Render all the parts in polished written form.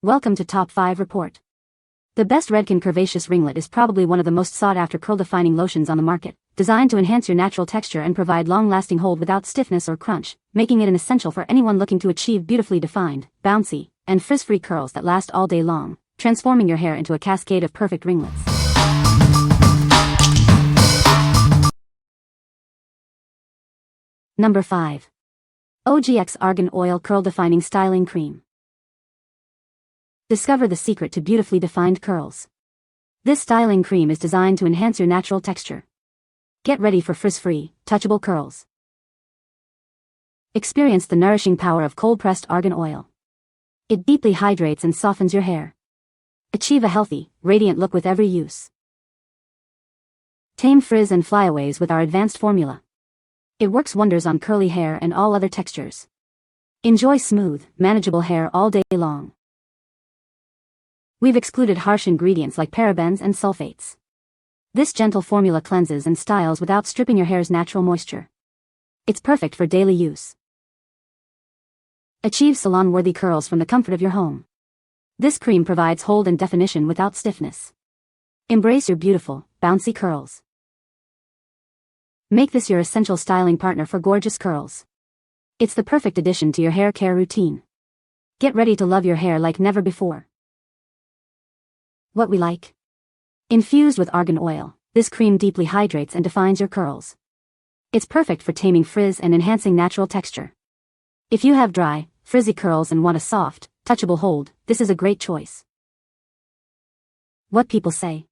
Welcome to Top 5 Report. The best Redken Curvaceous Ringlet is probably one of the most sought-after curl-defining lotions on the market, designed to enhance your natural texture and provide long-lasting hold without stiffness or crunch, making it an essential for anyone looking to achieve beautifully defined, bouncy, and frizz-free curls that last all day long, transforming your hair into a cascade of perfect ringlets. Number 5. OGX Argan Oil Curl Defining Styling Cream. Discover the secret to beautifully defined curls. This styling cream is designed to enhance your natural texture. Get ready for frizz-free, touchable curls. Experience the nourishing power of cold-pressed argan oil. It deeply hydrates and softens your hair. Achieve a healthy, radiant look with every use. Tame frizz and flyaways with our advanced formula. It works wonders on curly hair and all other textures. Enjoy smooth, manageable hair all day long. We've excluded harsh ingredients like parabens and sulfates. This gentle formula cleanses and styles without stripping your hair's natural moisture. It's perfect for daily use. Achieve salon-worthy curls from the comfort of your home. This cream provides hold and definition without stiffness. Embrace your beautiful, bouncy curls. Make this your essential styling partner for gorgeous curls. It's the perfect addition to your hair care routine. Get ready to love your hair like never before. What we like. Infused with argan oil, this cream deeply hydrates and defines your curls. It's perfect for taming frizz and enhancing natural texture. If you have dry, frizzy curls and want a soft, touchable hold, this is a great choice. What people say.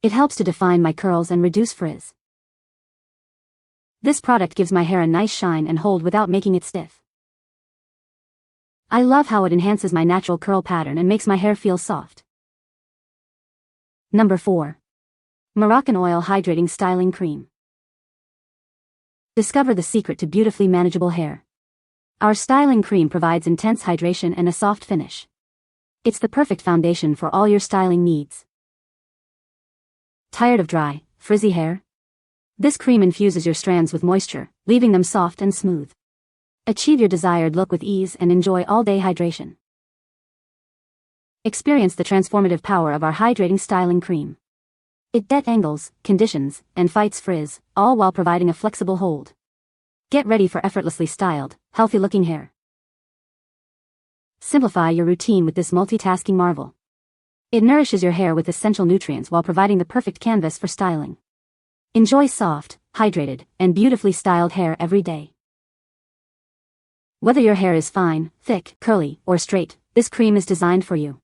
It helps to define my curls and reduce frizz. This product gives my hair a nice shine and hold without making it stiff. I love how it enhances my natural curl pattern and makes my hair feel soft. Number 4. Moroccanoil Hydrating Styling Cream. Discover the secret to beautifully manageable hair. Our styling cream provides intense hydration and a soft finish. It's the perfect foundation for all your styling needs. Tired of dry, frizzy hair? This cream infuses your strands with moisture, leaving them soft and smooth. Achieve your desired look with ease and enjoy all-day hydration. Experience the transformative power of our hydrating styling cream. It detangles, conditions, and fights frizz, all while providing a flexible hold. Get ready for effortlessly styled, healthy-looking hair. Simplify your routine with this multitasking marvel. It nourishes your hair with essential nutrients while providing the perfect canvas for styling. Enjoy soft, hydrated, and beautifully styled hair every day. Whether your hair is fine, thick, curly, or straight, this cream is designed for you.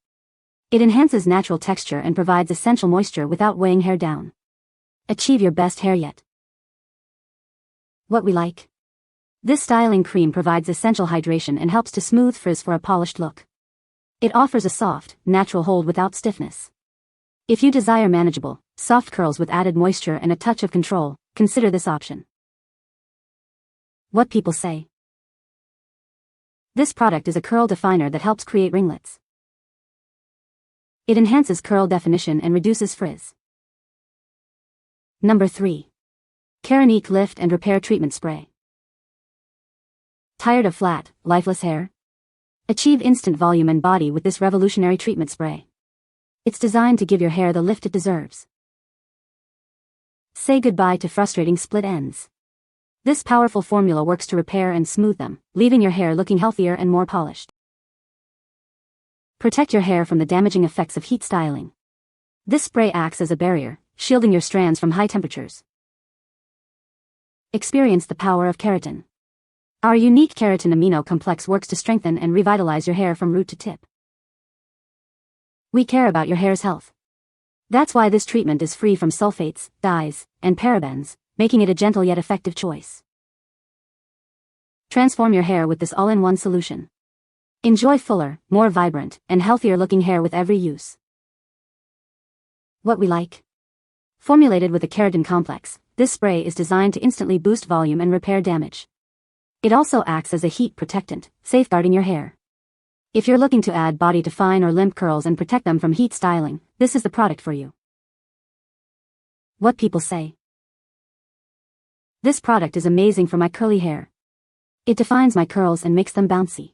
It enhances natural texture and provides essential moisture without weighing hair down. Achieve your best hair yet. What we like. This styling cream provides essential hydration and helps to smooth frizz for a polished look. It offers a soft, natural hold without stiffness. If you desire manageable, soft curls with added moisture and a touch of control, consider this option. What people say. This product is a curl definer that helps create ringlets. It enhances curl definition and reduces frizz. Number 3. Keranique Lift and Repair Treatment Spray. Tired of flat, lifeless hair? Achieve instant volume and body with this revolutionary treatment spray. It's designed to give your hair the lift it deserves. Say goodbye to frustrating split ends. This powerful formula works to repair and smooth them, leaving your hair looking healthier and more polished. Protect your hair from the damaging effects of heat styling. This spray acts as a barrier, shielding your strands from high temperatures. Experience the power of keratin. Our unique keratin amino complex works to strengthen and revitalize your hair from root to tip. We care about your hair's health. That's why this treatment is free from sulfates, dyes, and parabens, making it a gentle yet effective choice. Transform your hair with this all-in-one solution. Enjoy fuller, more vibrant, and healthier-looking hair with every use. What we like. Formulated with a keratin complex, this spray is designed to instantly boost volume and repair damage. It also acts as a heat protectant, safeguarding your hair. If you're looking to add body to fine or limp curls and protect them from heat styling, this is the product for you. What people say. This product is amazing for my curly hair. It defines my curls and makes them bouncy.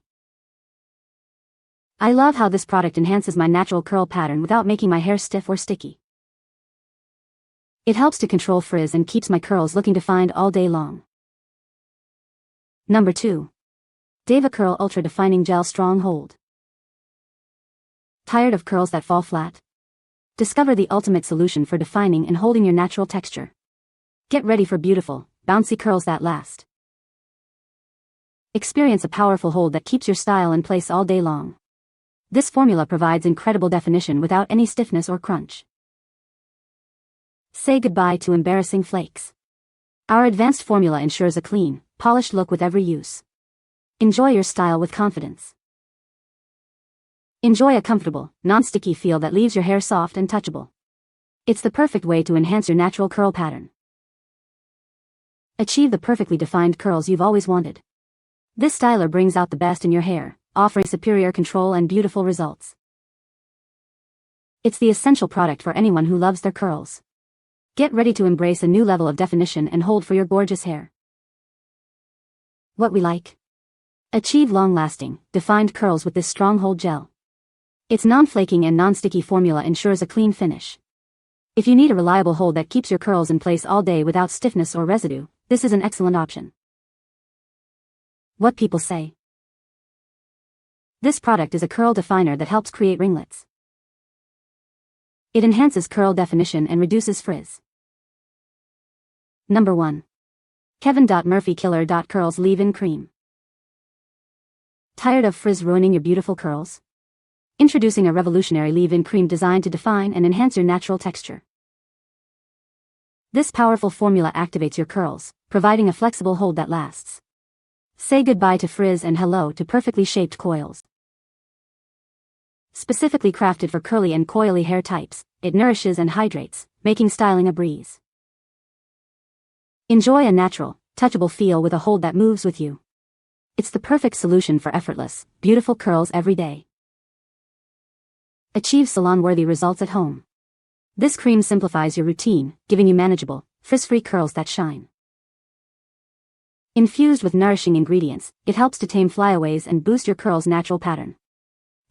I love how this product enhances my natural curl pattern without making my hair stiff or sticky. It helps to control frizz and keeps my curls looking defined all day long. Number 2. DevaCurl Ultra Defining Gel Strong Hold. Tired of curls that fall flat? Discover the ultimate solution for defining and holding your natural texture. Get ready for beautiful, bouncy curls that last. Experience a powerful hold that keeps your style in place all day long. This formula provides incredible definition without any stiffness or crunch. Say goodbye to embarrassing flakes. Our advanced formula ensures a clean, polished look with every use. Enjoy your style with confidence. Enjoy a comfortable, non-sticky feel that leaves your hair soft and touchable. It's the perfect way to enhance your natural curl pattern. Achieve the perfectly defined curls you've always wanted. This styler brings out the best in your hair, offering superior control and beautiful results. It's the essential product for anyone who loves their curls. Get ready to embrace a new level of definition and hold for your gorgeous hair. What we like. Achieve long-lasting, defined curls with this strong hold gel. Its non-flaking and non-sticky formula ensures a clean finish. If you need a reliable hold that keeps your curls in place all day without stiffness or residue, this is an excellent option. What people say. This product is a curl definer that helps create ringlets. It enhances curl definition and reduces frizz. Number 1. KEVIN.MURPHY KILLER.CURLS Leave-In Cream. Tired of frizz ruining your beautiful curls? Introducing a revolutionary leave-in cream designed to define and enhance your natural texture. This powerful formula activates your curls, providing a flexible hold that lasts. Say goodbye to frizz and hello to perfectly shaped coils. Specifically crafted for curly and coily hair types, it nourishes and hydrates, making styling a breeze. Enjoy a natural, touchable feel with a hold that moves with you. It's the perfect solution for effortless, beautiful curls every day. Achieve salon-worthy results at home. This cream simplifies your routine, giving you manageable, frizz-free curls that shine. Infused with nourishing ingredients, it helps to tame flyaways and boost your curls' natural pattern.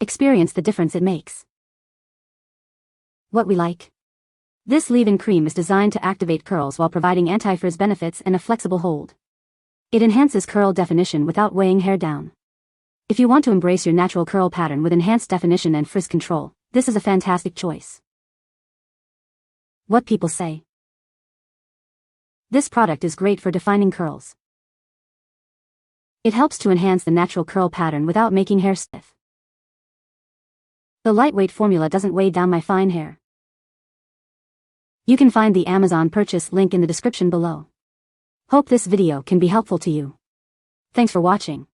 Experience the difference it makes. What we like. This leave-in cream is designed to activate curls while providing anti-frizz benefits and a flexible hold. It enhances curl definition without weighing hair down. If you want to embrace your natural curl pattern with enhanced definition and frizz control, this is a fantastic choice. What people say. This product is great for defining curls. It helps to enhance the natural curl pattern without making hair stiff. The lightweight formula doesn't weigh down my fine hair. You can find the Amazon purchase link in the description below. Hope this video can be helpful to you. Thanks for watching.